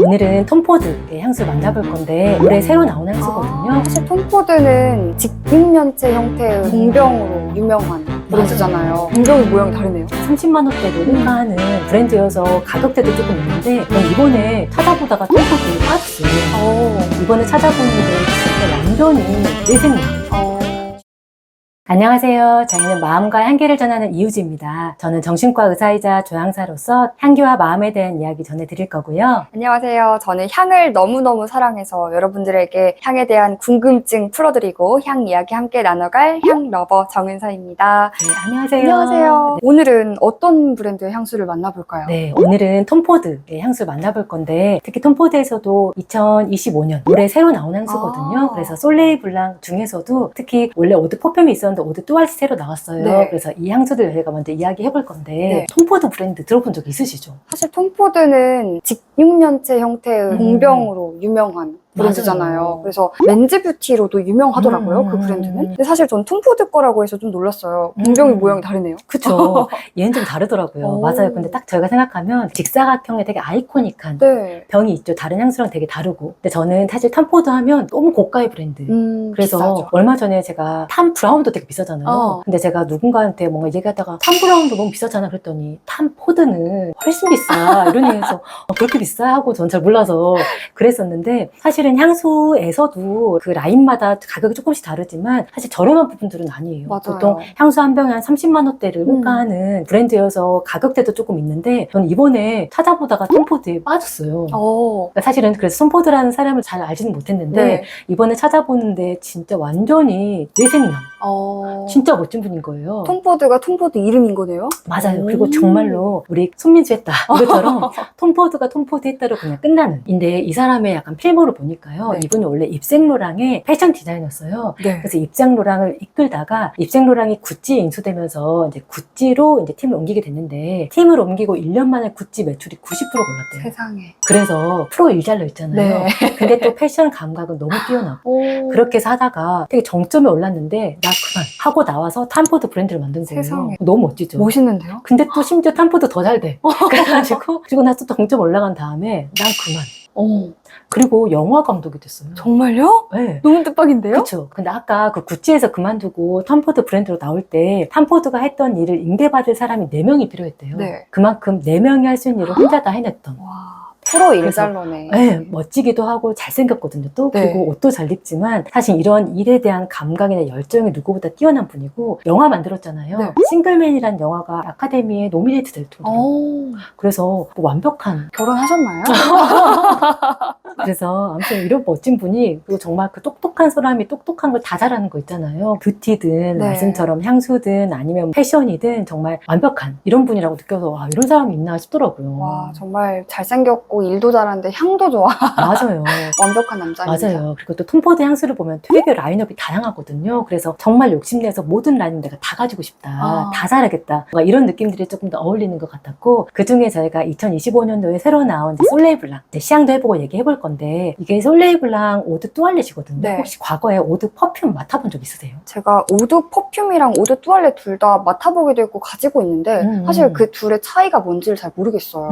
오늘은 톰포드의 향수 만나볼 건데 올해 새로 나온 향수거든요. 사실 톰포드는 직육면체 형태의 공병으로 유명한 브랜드잖아요. 공병의 모양이 다르네요. 30만 원대로 인가하는 브랜드여서 가격대도 조금 있는데 전 이번에 찾아보다가 톰포드에 빠졌어요. 이번에 찾아보는데 진짜 완전히 내 생각. 안녕하세요. 저희는 마음과 향기를 전하는 이유지입니다. 저는 정신과 의사이자 조향사로서 향기와 마음에 대한 이야기 전해드릴 거고요. 안녕하세요. 저는 향을 너무너무 사랑해서 여러분들에게 향에 대한 궁금증 풀어드리고 향 이야기 함께 나눠갈 향러버 정은서입니다. 네, 안녕하세요. 안녕하세요. 오늘은 어떤 브랜드의 향수를 만나볼까요? 네, 오늘은 톰포드의 향수를 만나볼 건데 특히 톰포드에서도 2025년 올해 새로 나온 향수거든요. 그래서 솔레이 블랑 중에서도 특히 원래 오드 퍼퓸이 있었는데 오드 뚜알스 새로 나왔어요. 네. 그래서 이 향수들 저희가 먼저 이야기해 볼 건데 네. 톰포드 브랜드 들어본 적 있으시죠? 사실 톰포드는 직육면체 형태의 공병으로 유명한 브랜드잖아요. 맞아요. 그래서 렌즈 뷰티로도 유명하더라고요, 그 브랜드는. 근데 사실 전 톰포드 거라고 해서 좀 놀랐어요. 공병의 모양이 다르네요. 그쵸. 얘는 좀 다르더라고요. 맞아요. 근데 딱 저희가 생각하면 직사각형의 되게 아이코닉한 네. 병이 있죠. 다른 향수랑 되게 다르고. 근데 저는 사실 톰포드 하면 너무 고가의 브랜드. 그래서 비싸죠. 얼마 전에 제가 탐 브라운도 되게 비싸잖아요. 근데 제가 누군가한테 뭔가 얘기하다가 탐 브라운도 너무 비싸잖아 그랬더니 탐포드는 훨씬 비싸 이런 얘기해서 그렇게 비싸 하고 전 잘 몰라서 그랬었는데 사실은 향수에서도 그 라인마다 가격이 조금씩 다르지만 사실 저렴한 부분들은 아니에요. 맞아요. 보통 향수 한 병에 한 30만 원대를 호가하는 브랜드여서 가격대도 조금 있는데 저는 이번에 찾아보다가 톰포드에 빠졌어요. 그러니까 사실은 그래서 톰포드라는 사람을 잘 알지는 못했는데 네. 이번에 찾아보는데 진짜 완전히 뇌생남. 진짜 멋진 분인 거예요. 톰포드가 톰포드 이름인 거네요? 맞아요. 그리고 정말로 우리 손민수 했다 이것처럼 톰포드가 톰포드 했다로 그냥 끝나는. 근데 이 사람의 약간 필모를 보니까요. 네. 이분이 원래 입생로랑의 패션 디자이너였어요. 네. 그래서 입생로랑을 이끌다가 입생로랑이 구찌에 인수되면서 이제 구찌로 이제 팀을 옮기게 됐는데 팀을 옮기고 1년 만에 구찌 매출이 90% 올랐대요. 세상에. 그래서 프로 일잘로 있잖아요. 네. 근데 또 패션 감각은 너무 뛰어나고 그렇게 해서 하다가 되게 정점에 올랐는데 나 그만 하고 나와서 탐포드 브랜드를 만든 거예요. 세상에. 너무 멋지죠. 멋있는데요? 근데 또 심지어 탐포드 더 잘 돼. 그래가지고 그리고 나서 또 정점 올라간 다음에 난 그만. 그리고 영화 감독이 됐어요. 정말요? 네. 너무 뜻밖인데요? 그렇죠. 근데 아까 그 구찌에서 그만두고 탐포드 브랜드로 나올 때 탐포드가 했던 일을 인계받을 사람이 4명이 필요했대요. 네. 그만큼 4명이 할 수 있는 일을 혼자 다 해냈던. 와, 프로 일잘러네. 네, 멋지기도 하고 잘생겼거든요. 또 네. 그리고 옷도 잘 입지만 사실 이런 일에 대한 감각이나 열정이 누구보다 뛰어난 분이고 영화 만들었잖아요. 네. 싱글맨이란 영화가 아카데미에 노미네이트 될 정도로. 그래서 뭐 완벽한. 결혼하셨나요? 그래서 아무튼 이런 멋진 분이 그리고 정말 그 똑똑한 사람이 똑똑한 걸 다 잘하는 거 있잖아요. 뷰티든 네. 말씀처럼 향수든 아니면 패션이든 정말 완벽한 이런 분이라고 느껴서 와 이런 사람이 있나 싶더라고요. 와, 정말 잘생겼고 일도 잘하는데 향도 좋아. 맞아요. 완벽한 남자입니다. 맞아요. 그리고 또 톰포드 향수를 보면 되게 라인업이 다양하거든요. 그래서 정말 욕심내서 모든 라인 내가 다 가지고 싶다. 다 잘하겠다. 뭔가 이런 느낌들이 조금 더 어울리는 것 같았고 그중에 저희가 2025년도에 새로 나온 솔레이 블랑 시향도 해보고 얘기해볼 건데 이게 솔레이 블랑 오드 뚜알렛이거든요. 네. 혹시 과거에 오드 퍼퓸 맡아본 적 있으세요? 제가 오드 퍼퓸이랑 오드 뚜알렛 둘 다 맡아보기도 했고 가지고 있는데 사실 그 둘의 차이가 뭔지를 잘 모르겠어요.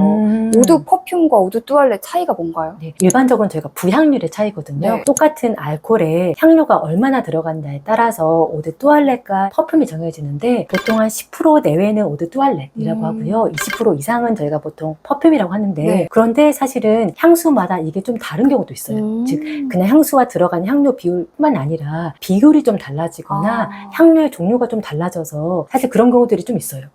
오드 퍼퓸과 오드 뚜알렛 차이가 뭔가요? 네, 일반적으로 저희가 부향률의 차이거든요. 네. 똑같은 알코올에 향료가 얼마나 들어간다에 따라서 오드 뚜알렛과 퍼퓸이 정해지는데 보통 한 10% 내외는 오드 뚜알렛이라고 하고요. 20% 이상은 저희가 보통 퍼퓸이라고 하는데 네. 그런데 사실은 향수마다 이게 좀 다른 경우도 있어요. 즉 그냥 향수와 들어간 향료 비율뿐만 아니라 비율이 좀 달라지거나 향료의 종류가 좀 달라져서 사실 그런 경우들이 좀 있어요.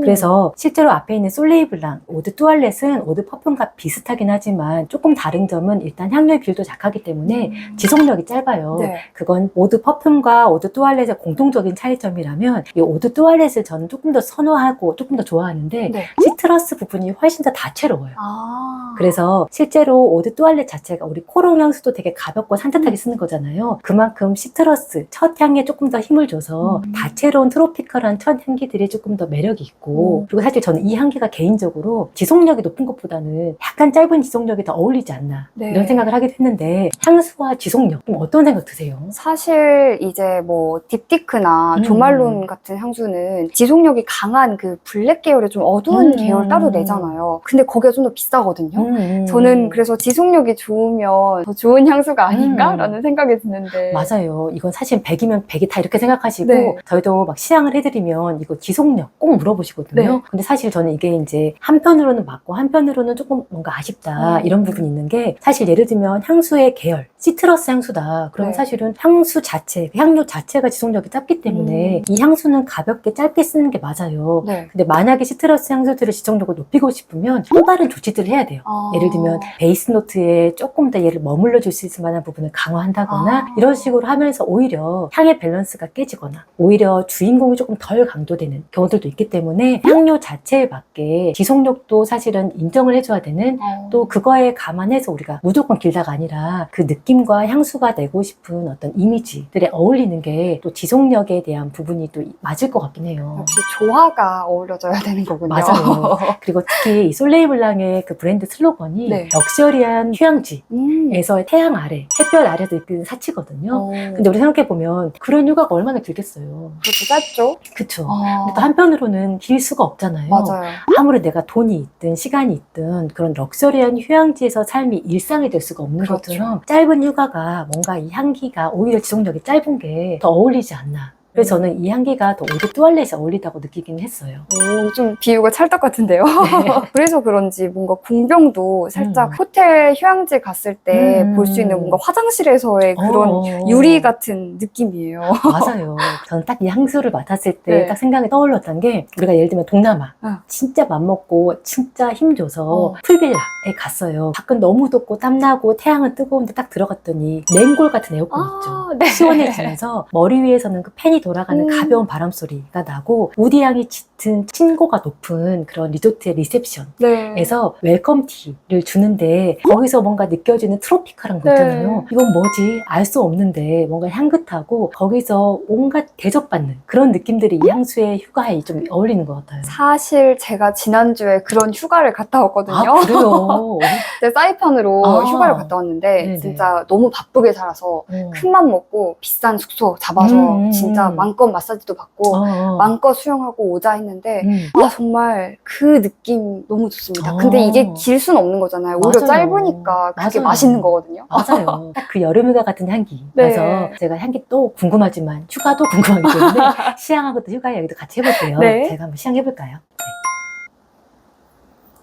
그래서 실제로 앞에 있는 솔레이 블랑, 오드 뚜알렛은 오드 퍼퓸과 비슷하긴 하지만 조금 다른 점은 일단 향료의 비율도 작하기 때문에 지속력이 짧아요. 네. 그건 오드 퍼퓸과 오드 뚜알렛의 공통적인 차이점이라면 이 오드 뚜알렛을 저는 조금 더 선호하고 조금 더 좋아하는데 네. 시트러스 부분이 훨씬 더 다채로워요. 아. 그래서 실제로 오드 뚜알렛 자체가 우리 코롱 향수도 되게 가볍고 산뜻하게 쓰는 거잖아요. 그만큼 시트러스, 첫 향에 조금 더 힘을 줘서 다채로운 트로피컬한 첫 향기들이 조금 더 매력이 있고 그리고 사실 저는 이 향기가 개인적으로 지속력이 높은 것보다는 약간 짧은 지속력이 더 어울리지 않나 네. 이런 생각을 하기도 했는데 향수와 지속력 좀 어떤 생각 드세요? 사실 이제 뭐 딥티크나 조말론 같은 향수는 지속력이 강한 그 블랙 계열의 좀 어두운 계열 따로 내잖아요. 근데 거기가 좀 더 비싸거든요. 저는 그래서 지속력이 좋으면 더 좋은 향수가 아닌가라는 생각이 드는데. 맞아요. 이건 사실 100이면 100이 다 이렇게 생각하시고 네. 저희도 막 시향을 해드리면 이거 지속력 꼭 물어보시거든요. 네. 근데 사실 저는 이게 이제 한편으로는 맞고 한편으로는 조금 뭔가 아쉽다 이런 부분이 있는 게 사실 예를 들면 향수의 계열 시트러스 향수다. 그러면 네. 사실은 향수 자체, 향료 자체가 지속력이 짧기 때문에 이 향수는 가볍게 짧게 쓰는 게 맞아요. 네. 근데 만약에 시트러스 향수들의 지속력을 높이고 싶으면 또 다른 조치들을 해야 돼요. 예를 들면 베이스 노트에 조금 더 얘를 머물러 줄 수 있을 만한 부분을 강화한다거나 이런 식으로 하면서 오히려 향의 밸런스가 깨지거나 오히려 주인공이 조금 덜 강조되는 경우들도 있기 때문에 향료 자체에 맞게 지속력도 사실은 인정을 해줘야 되는 또 그거에 감안해서 우리가 무조건 길다가 아니라 그 느낌과 향수가 내고 싶은 어떤 이미지들에 어울리는 게 또 지속력에 대한 부분이 또 맞을 것 같긴 해요. 역시 조화가 어우러져야 되는 거군요. 맞아요. 그리고 특히 이 솔레이 블랑의 그 브랜드 슬로건이 네. 럭셔리한 휴양지에서 태양 아래, 햇볕 아래서 이끄는 사치거든요. 근데 우리 생각해보면 그런 휴가가 얼마나 길겠어요. 그렇게 짧죠? 그쵸. 근데 또 한편으로는 길 수가 없잖아요. 맞아요. 아무리 내가 돈이 있든 시간이 있든 그런 럭셔리한 휴양지에서 삶이 일상이 될 수가 없는 그렇죠. 것처럼 짧은 휴가가 뭔가 이 향기가 오히려 지속력이 짧은 게 더 어울리지 않나. 그래서 저는 이 향기가 더 오드 뚜알렛이 어울리다고 느끼긴 했어요. 오, 좀 비유가 찰떡 같은데요? 네. 그래서 그런지 뭔가 공병도 살짝 호텔 휴양지 갔을 때 볼 수 있는 뭔가 화장실에서의 그런 유리 같은 느낌이에요. 맞아요. 저는 딱 이 향수를 맡았을 때 딱 네. 생각이 떠올랐던 게 우리가 예를 들면 동남아 진짜 맘먹고 진짜 힘줘서 풀빌라에 갔어요. 밖은 너무 짙고 땀나고 태양은 뜨거운데 딱 들어갔더니 냉골 같은 에어컨 있죠. 네. 시원해지면서 머리 위에서는 그 팬이 돌아가는 가벼운 바람 소리가 나고 우디향이 짙은 층고가 높은 그런 리조트의 리셉션에서 웰컴 티를 주는데 거기서 뭔가 느껴지는 트로피컬한 거 있잖아요. 이건 뭐지? 알 수 없는데 뭔가 향긋하고 거기서 온갖 대접받는 그런 느낌들이 이 향수의 휴가에 좀 어울리는 것 같아요. 사실 제가 지난주에 그런 휴가를 갔다 왔거든요. 아, 그래요? 네, 사이판으로 휴가를 갔다 왔는데 네네. 진짜 너무 바쁘게 살아서 큰맘 먹고 비싼 숙소 잡아서 진짜 마음껏 마사지도 받고 마음껏 수영하고 오자 했는데 아 정말 그 느낌 너무 좋습니다. 근데 이게 길 수는 없는 거잖아요. 오히려 맞아요. 짧으니까 그게 맞아요. 맛있는 거거든요. 맞아요. 딱 그 여름휴가 같은 향기. 네. 그래서 제가 향기 또 궁금하지만 휴가도 궁금하기 때문에 시향하고 또 휴가 이야기도 같이 해볼게요. 네. 제가 한번 시향해볼까요?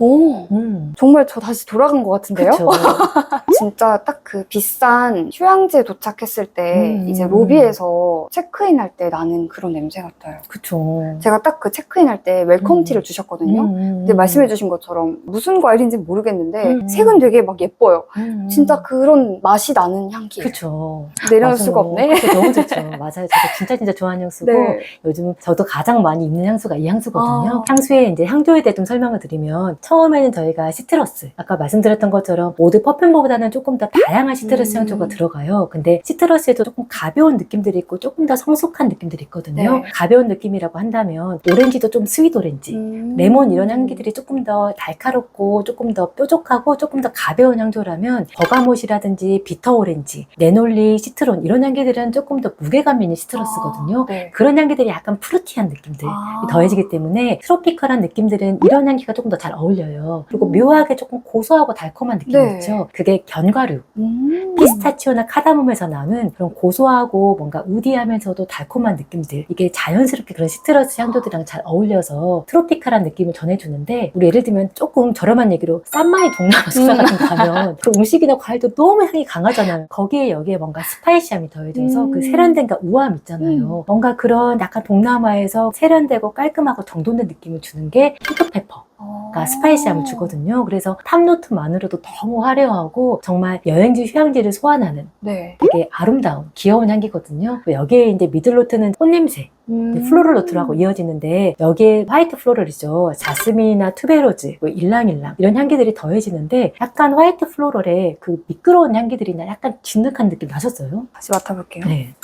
오, 정말 저 다시 돌아간 것 같은데요? 그쵸. 진짜 딱 그 비싼 휴양지에 도착했을 때 이제 로비에서 체크인할 때 나는 그런 냄새 같아요. 그쵸. 제가 딱 그 체크인할 때 웰컴티를 주셨거든요. 근데 말씀해주신 것처럼 무슨 과일인지는 모르겠는데 색은 되게 막 예뻐요. 진짜 그런 맛이 나는 향기예요. 그쵸. 내려놓을 맞아요. 수가 없네. 그쵸, 너무 좋죠. 맞아요. 저도 진짜 좋아하는 향수고 네. 요즘 저도 가장 많이 입는 향수가 이 향수거든요. 아. 향수의 이제 향조에 대해 좀 설명을 드리면 처음에는 저희가 시트러스 아까 말씀드렸던 것처럼 모드 퍼퓸보다는 조금 더 다양한 시트러스 향조가 들어가요. 근데 시트러스에도 조금 가벼운 느낌들이 있고 조금 더 성숙한 느낌들이 있거든요. 네. 가벼운 느낌이라고 한다면 오렌지도 좀 스윗 오렌지, 레몬 이런 향기들이 조금 더 날카롭고 조금 더 뾰족하고 조금 더 가벼운 향조라면 버가못이라든지 비터 오렌지, 네놀리, 시트론 이런 향기들은 조금 더 무게감 있는 시트러스거든요. 네. 그런 향기들이 약간 프루티한 느낌들이 더해지기 때문에 트로피컬한 느낌들은 이런 향기가 조금 더 잘 어울려요. 그리고 묘하게 조금 고소하고 달콤한 느낌이 네. 있죠. 그게 견과류, 피스타치오나 카다몬에서 나는 그런 고소하고 뭔가 우디하면서도 달콤한 느낌들 이게 자연스럽게 그런 시트러스 향도들이랑 잘 어울려서 트로피컬한 느낌을 전해주는데 우리 예를 들면 조금 저렴한 얘기로 싼마이 동남아 식사 같은 거 가면 그 음식이나 과일도 너무 향이 강하잖아요. 거기에 여기에 뭔가 스파이시함이 더해져서 그 세련된과 우아함 있잖아요. 뭔가 그런 약간 동남아에서 세련되고 깔끔하고 정돈된 느낌을 주는 게 핑크페퍼 스파이시함을 주거든요. 그래서 탑노트만으로도 너무 화려하고 정말 여행지 휴양지를 소환하는 네. 되게 아름다운 귀여운 향기거든요. 여기에 이제 미들노트는 꽃냄새, 플로럴 노트라고 이어지는데 여기에 화이트 플로럴이죠. 자스민이나 투베로즈, 뭐 일랑일랑 이런 향기들이 더해지는데 약간 화이트 플로럴의 그 미끄러운 향기들이나 약간 진득한 느낌 나셨어요? 다시 맡아볼게요. 네.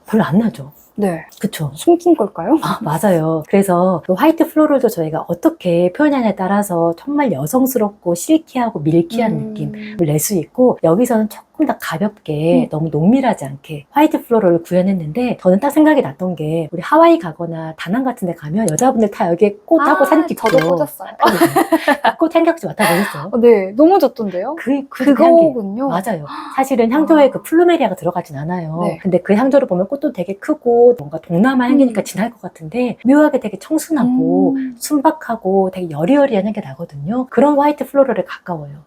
별로 안 나죠? 네. 그쵸? 숨긴 걸까요? 아, 맞아요. 그래서 그 화이트 플로럴도 저희가 어떻게 표현하냐에 따라서 정말 여성스럽고 실키하고 밀키한 느낌을 낼 수 있고 여기서는 조금 더 가볍게 너무 농밀하지 않게 화이트 플로럴을 구현했는데 저는 딱 생각이 났던 게 우리 하와이 가거나 다낭 같은 데 가면 여자분들 다 여기에 꽃하고 산기 저도 꽂았어요. 꽃 향기 혹시 맡아보셨어요? 네, 너무 좋던데요? 그거군요. 맞아요. 사실은 향조에 그 플루메리아가 들어가진 않아요. 네. 근데 그 향조를 보면 꽃도 되게 크고 뭔가 동남아 향기니까 진할 것 같은데 묘하게 되게 청순하고 순박하고 되게 여리여리한 향기 나거든요. 그런 화이트 플로럴에 가까워요.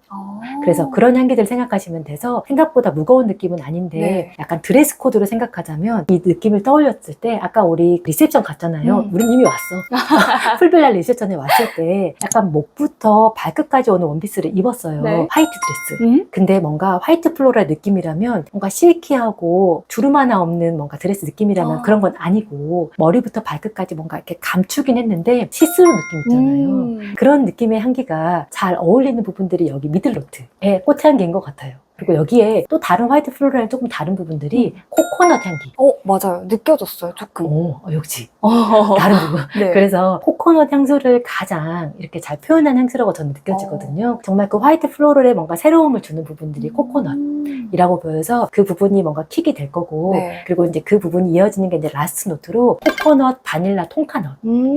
그래서 그런 향기들 생각하시면 돼서 생각보다 무거운 느낌은 아닌데 네. 약간 드레스 코드로 생각하자면 이 느낌을 떠올렸을 때 아까 우리 리셉션 갔잖아요. 우린 이미 왔어. 풀빌라 리셉션에 왔을 때 약간 목부터 발끝까지 오는 원피스를 입었어요. 네. 화이트 드레스. 근데 뭔가 화이트 플로럴 느낌이라면 뭔가 실키하고 주름 하나 없는 뭔가 드레스 느낌이라면 그런 건 아니고 머리부터 발끝까지 뭔가 이렇게 감추긴 했는데 시스루 느낌 있잖아요. 그런 느낌의 향기가 잘 어울리는 부분들이 여기 미들노트의 꽃향기인 것 같아요. 그리고 여기에 또 다른 화이트 플로럴의 조금 다른 부분들이 코코넛 향기. 맞아요. 느껴졌어요, 조금. 역시. 다른 부분. 네. 그래서 코코넛 향수를 가장 이렇게 잘 표현한 향수라고 저는 느껴지거든요. 정말 그 화이트 플로럴에 뭔가 새로움을 주는 부분들이 코코넛이라고 보여서 그 부분이 뭔가 킥이 될 거고 네. 그리고 이제 그 부분이 이어지는 게 이제 라스트 노트로 코코넛, 바닐라, 통카넛.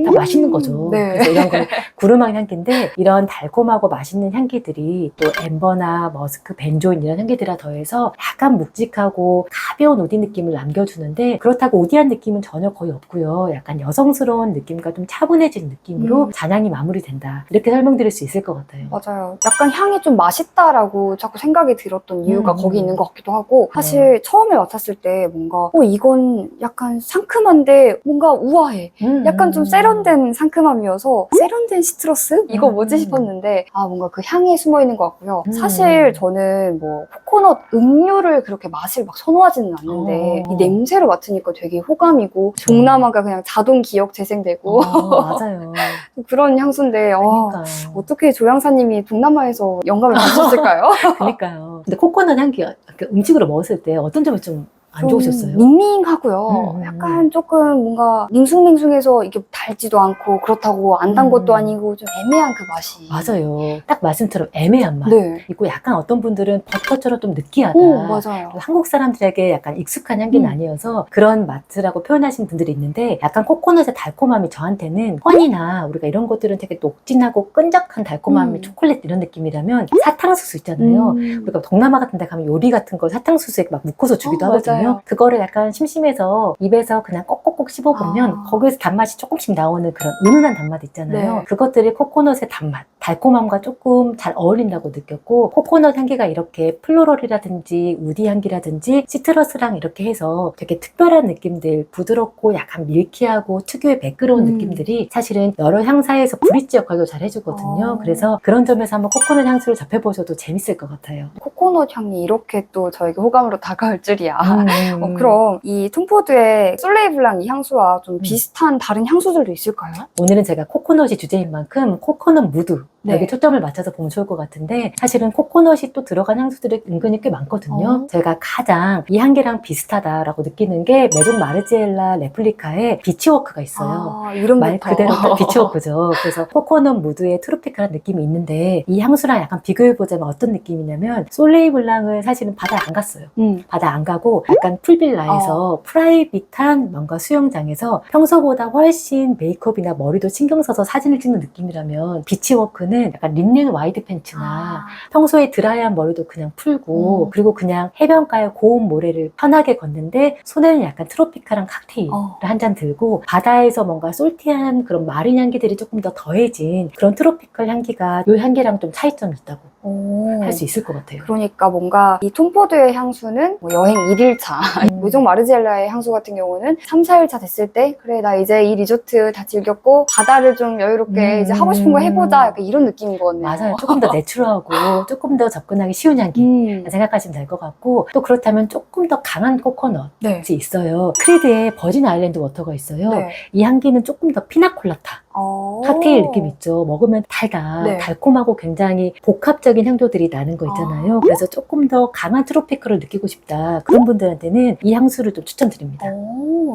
다 맛있는 거죠. 네. 그래서 이런 거는 구름한 향기인데 이런 달콤하고 맛있는 향기들이 또 엠버나 머스크, 벤조인 이런 향기들과 더해서 약간 묵직하고 가벼운 우디 느낌을 남겨주는데 그렇다고 우디한 느낌은 전혀 거의 없고요. 약간 여성스러운 느낌과 좀 차분해진 느낌으로 잔향이 마무리된다. 이렇게 설명드릴 수 있을 것 같아요. 맞아요. 약간 향이 좀 맛있다라고 자꾸 생각이 들었던 이유가 거기 있는 것 같기도 하고 사실 처음에 맡았을 때 뭔가 이건 약간 상큼한데 뭔가 우아해. 약간 좀 세련된 상큼함이어서 세련된 시트러스? 이거 뭐지 싶었는데 뭔가 그 향이 숨어 있는 것 같고요. 사실 저는 뭐 코코넛 음료를 그렇게 맛을 막 선호하지는 않는데 이 냄새를 맡으니까 되게 호감이고 동남아가 그냥 자동 기억 재생되고 맞아요. 그런 향수인데 그러니까요. 어떻게 조향사님이 동남아에서 영감을 받으셨을까요? 그러니까요. 근데 코코넛 향기가 음식으로 먹었을 때 어떤 점이 좀 안 좋으셨어요? 밍밍하고요. 약간 조금 뭔가 밍숭맹숭해서 이게 달지도 않고 그렇다고 안 단 것도 아니고 좀 애매한 그 맛이. 맞아요. 딱 말씀처럼 애매한 맛. 네. 있고 약간 어떤 분들은 버터처럼 좀 느끼하다. 맞아요. 한국 사람들에게 약간 익숙한 향기는 아니어서 그런 맛이라고 표현하시는 분들이 있는데 약간 코코넛의 달콤함이 저한테는 허니나 우리가 이런 것들은 되게 녹진하고 끈적한 달콤함이 초콜릿 이런 느낌이라면 사탕수수 있잖아요. 우리가 동남아 같은 데 가면 요리 같은 거 사탕수수에 막 묶어서 주기도 하거든요. 그거를 약간 심심해서 입에서 그냥 꼭꼭꼭 씹어보면 거기에서 단맛이 조금씩 나오는 그런 은은한 단맛 있잖아요. 네. 그것들이 코코넛의 단맛, 달콤함과 조금 잘 어울린다고 느꼈고 코코넛 향기가 이렇게 플로럴이라든지 우디 향기라든지 시트러스랑 이렇게 해서 되게 특별한 느낌들, 부드럽고 약간 밀키하고 특유의 매끄러운 느낌들이 사실은 여러 향사에서 브릿지 역할도 잘 해주거든요. 그래서 그런 점에서 한번 코코넛 향수를 접해보셔도 재밌을 것 같아요. 코코넛 향이 이렇게 또 저에게 호감으로 다가올 줄이야. 그럼 이 톰포드의 솔레이블랑 이 향수와 좀 비슷한 다른 향수들도 있을까요? 오늘은 제가 코코넛이 주제인 만큼 코코넛 무드 네. 여기 초점을 맞춰서 보면 좋을 것 같은데 사실은 코코넛이 또 들어간 향수들이 은근히 꽤 많거든요. 제가 가장 이 향기랑 비슷하다라고 느끼는 게 메종 마르지엘라 레플리카의 비치워크가 있어요. 이름부터. 말 그대로 딱 비치워크죠. 그래서 코코넛 무드의 트로피칼한 느낌이 있는데 이 향수랑 약간 비교해보자면 어떤 느낌이냐면 솔레이블랑을 사실은 바다에 안 갔어요. 바다 안 가고 약간 풀빌라에서 프라이빗한 뭔가 수영장에서 평소보다 훨씬 메이크업이나 머리도 신경 써서 사진을 찍는 느낌이라면 비치워크는 약간 린넨 와이드 팬츠나 평소에 드라이한 머리도 그냥 풀고 그리고 그냥 해변가에 고운 모래를 편하게 걷는데 손에는 약간 트로피칼한 칵테일을 한 잔 들고 바다에서 뭔가 솔티한 그런 마린 향기들이 조금 더 더해진 그런 트로피컬 향기가 이 향기랑 좀 차이점이 있다고 할 수 있을 것 같아요. 그러니까 뭔가 이 톰포드의 향수는 뭐 여행 1일차, 외종 마르지엘라의 향수 같은 경우는 3, 4일차 됐을 때 그래 나 이제 이 리조트 다 즐겼고 바다를 좀 여유롭게 이제 하고 싶은 거 해보자 약간 이런 느낌인 것 같네요. 맞아요. 조금 더 내추럴하고 조금 더 접근하기 쉬운 향기 생각하시면 될 것 같고 또 그렇다면 조금 더 강한 코코넛이 네. 있어요. 크리드의 버진 아일랜드 워터가 있어요. 네. 이 향기는 조금 더 피나콜라타 칵테일 느낌 있죠. 먹으면 네. 달콤하고 굉장히 복합적인 향도들이 나는 거 있잖아요. 그래서 조금 더 강한 트로피컬을 느끼고 싶다. 그런 분들한테는 이 향수를 좀 추천드립니다.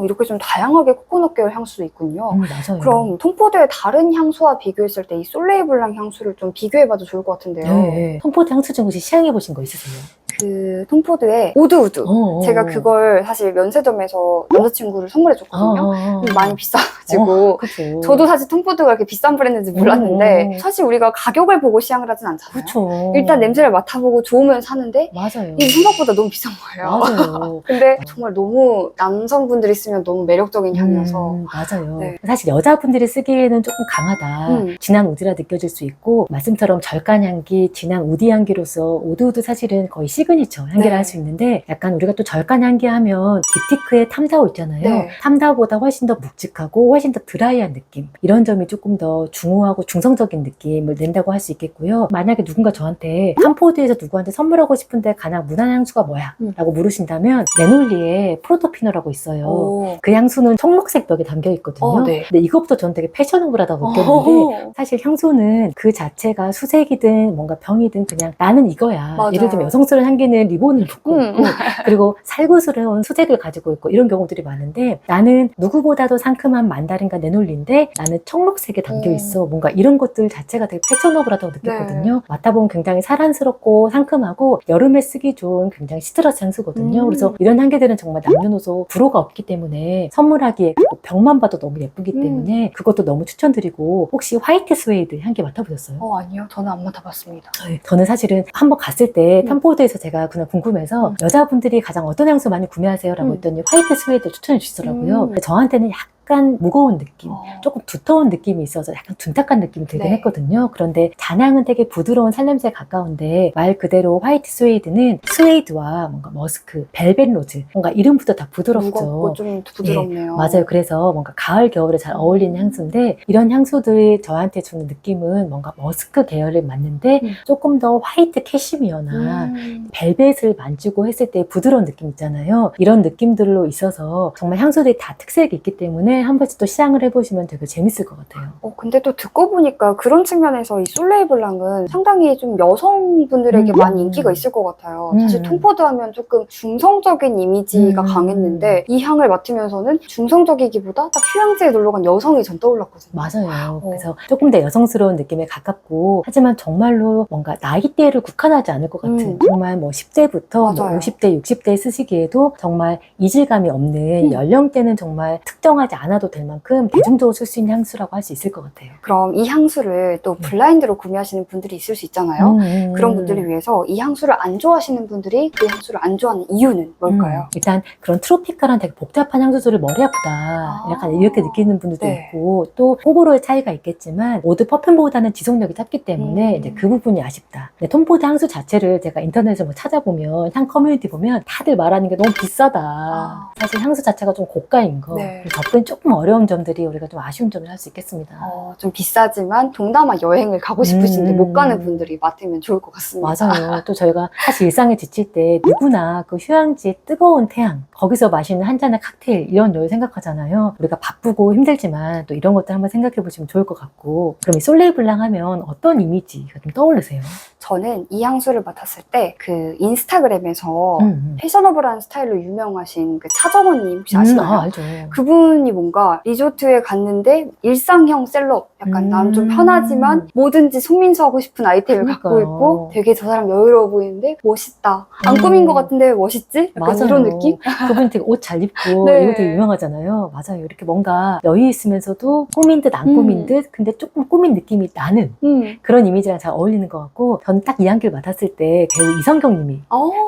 이렇게 좀 다양하게 코코넛 계열 향수도 있군요. 맞아요. 그럼 톰포드의 다른 향수와 비교했을 때 이 솔레이블랑 향수를 좀 비교해봐도 좋을 것 같은데요. 네. 톰포드 향수 중 혹시 시향해보신 거 있으세요? 그 톰포드의 우드우드 제가 그걸 사실 면세점에서 남자친구를 선물해줬거든요. 많이 비싸가지고 그쵸. 저도 사실 톰포드가 그렇게 비싼 브랜드인지 몰랐는데 사실 우리가 가격을 보고 시향을 하진 않잖아요. 그쵸. 일단 냄새를 맡아보고 좋으면 사는데 맞아요. 이게 생각보다 너무 비싼 거예요. 맞아요. 근데 정말 너무 남성분들이 쓰면 너무 매력적인 향이어서 맞아요. 네. 사실 여자분들이 쓰기에는 조금 강하다. 진한 우디라 느껴질 수 있고 말씀처럼 절간 향기, 진한 우디 향기로서 우드우드 사실은 거의 시그니처 향기를 네. 할 수 있는데 약간 우리가 또 절간 향기 하면 딥티크의 탐다오 있잖아요. 네. 탐다오보다 훨씬 더 묵직하고 훨씬 더 드라이한 느낌. 이런 점이 조금 더 중후하고 중성적인 느낌을 낸다고 할 수 있겠고요. 만약에 누군가 저한테 탐포드에서 누구한테 선물하고 싶은데 가장 무난한 향수가 뭐야? 라고 물으신다면 레놀리의 프로토피노라고 있어요. 그 향수는 청록색 벽에 담겨 있거든요. 네. 근데 이것부터 저는 되게 패셔너블하다고 느꼈는데 사실 향수는 그 자체가 수색이든 뭔가 병이든 그냥 나는 이거야. 맞아요. 예를 들면 여성스러운 향기는 리본을 묶고 있고 그리고 살구스러운 수색을 가지고 있고 이런 경우들이 많은데 나는 누구보다도 상큼한 만다린과 네놀리인데 나는 청록색에 담겨 있어. 뭔가 이런 것들 자체가 되게 패셔너블하다고 느꼈거든요. 네. 맡아보면 굉장히 사란스럽고 상큼하고 여름에 쓰기 좋은 굉장히 시트러스 향수거든요. 그래서 이런 향기들은 정말 남녀노소 불호가 없기 때문에 선물하기에 그리고 병만 봐도 너무 예쁘기 때문에 그것도 너무 추천드리고 혹시 화이트 스웨이드 향기 맡아보셨어요? 아니요. 저는 안 맡아봤습니다. 저는 사실은 한번 갔을 때 탐포드에서 제가 그냥 궁금해서 여자분들이 가장 어떤 향수 많이 구매하세요? 라고 했더니 화이트 스웨이드 추천해 주시더라고요. 저한테는 약간 무거운 느낌, 조금 두터운 느낌이 있어서 약간 둔탁한 느낌이 들긴 했거든요. 그런데 잔향은 되게 부드러운 살냄새에 가까운데 말 그대로 화이트 스웨이드는 스웨이드와 뭔가 머스크, 벨벳 로즈 뭔가 이름부터 다 부드럽죠. 무겁고 좀 부드럽네요. 맞아요. 그래서 뭔가 가을, 겨울에 잘 어울리는 향수인데 이런 향수들이 저한테 주는 느낌은 뭔가 머스크 계열을 맡는데 조금 더 화이트 캐시미어나 벨벳을 만지고 했을 때 부드러운 느낌 있잖아요. 이런 느낌들로 있어서 정말 향수들이 다 특색이 있기 때문에 한 번씩 또 시향을 해보시면 되게 재밌을 것 같아요. 근데 또 듣고 보니까 그런 측면에서 이 솔레이블랑은 상당히 좀 여성분들에게 많이 인기가 있을 것 같아요. 사실 톰포드 하면 조금 중성적인 이미지가 강했는데 이 향을 맡으면서는 중성적이기보다 딱 휴양지에 놀러간 여성이 전 떠올랐거든요. 맞아요. 그래서 조금 더 여성스러운 느낌에 가깝고 하지만 정말로 뭔가 나이대를 국한하지 않을 것 같은 정말 뭐 10대부터 뭐 50대, 60대 쓰시기에도 정말 이질감이 없는 연령대는 정말 특정하지 않아도 될 만큼 대중적으로 쓸 수 있는 향수라고 할 수 있을 것 같아요. 그럼 이 향수를 또 블라인드로 구매하시는 분들이 있을 수 있잖아요. 그런 분들을 위해서 이 향수를 안 좋아하시는 분들이 그 향수를 안 좋아하는 이유는 뭘까요? 일단 그런 트로피컬한 되게 복잡한 향수들을 머리 아프다 약간 이렇게 느끼는 분들도 있고 또 호불호의 차이가 있겠지만 모두 퍼퓸보다는 지속력이 짧기 때문에 이제 그 부분이 아쉽다. 근데 톰포드 향수 자체를 제가 인터넷에 뭐 찾아보면 향 커뮤니티 보면 다들 말하는 게 너무 비싸다. 사실 향수 자체가 좀 고가인 거 접근이 조금 어려운 점들이 우리가 좀 아쉬운 점을 할 수 있겠습니다. 좀 비싸지만 동남아 여행을 가고 싶으신데 못 가는 분들이 맡으면 좋을 것 같습니다. 맞아요. 또 저희가 사실 일상에 지칠 때 누구나 그 휴양지의 뜨거운 태양 거기서 마시는 한 잔의 칵테일 이런 걸 생각하잖아요. 우리가 바쁘고 힘들지만 또 이런 것들 한번 생각해 보시면 좋을 것 같고 그럼 이 솔레이블랑 하면 어떤 이미지가 좀 떠오르세요? 저는 이 향수를 맡았을 때 그 인스타그램에서 패셔너블한 스타일로 유명하신 그 차정원님 혹시 아시나요? 알죠. 그분이 뭔가 리조트에 갔는데 일상형 셀럽 약간 난 좀 편하지만 뭐든지 속민수하고 싶은 아이템을 갖고 있고 되게 저 사람 여유로워 보이는데 멋있다. 안 꾸민 것 같은데 왜 멋있지? 약간 맞아요. 이런 느낌? 그분 되게 옷 잘 입고 네. 이거 되게 유명하잖아요. 맞아요. 이렇게 뭔가 여유 있으면서도 꾸민 듯 안 꾸민 듯 근데 조금 꾸민 느낌이 나는 그런 이미지랑 잘 어울리는 것 같고 전 딱 이 향기를 맡았을 때 배우 이성경 님이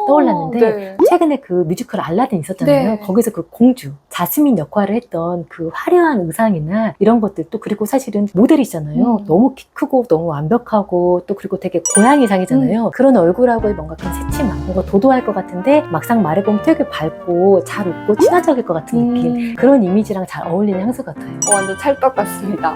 떠올랐는데 최근에 그 뮤지컬 알라딘 있었잖아요. 거기서 그 공주 자스민 역할을 했던 어떤 그 화려한 의상이나 이런 것들도, 그리고 사실은 모델이잖아요. 너무 키 크고 너무 완벽하고 또 그리고 되게 고양이상이잖아요. 그런 얼굴하고의 뭔가 그런 새침함, 뭔가 도도할 것 같은데 막상 말해보면 되게 밝고 잘 웃고 친화적일 것 같은 느낌, 그런 이미지랑 잘 어울리는 향수 같아요. 완전 찰떡 같습니다.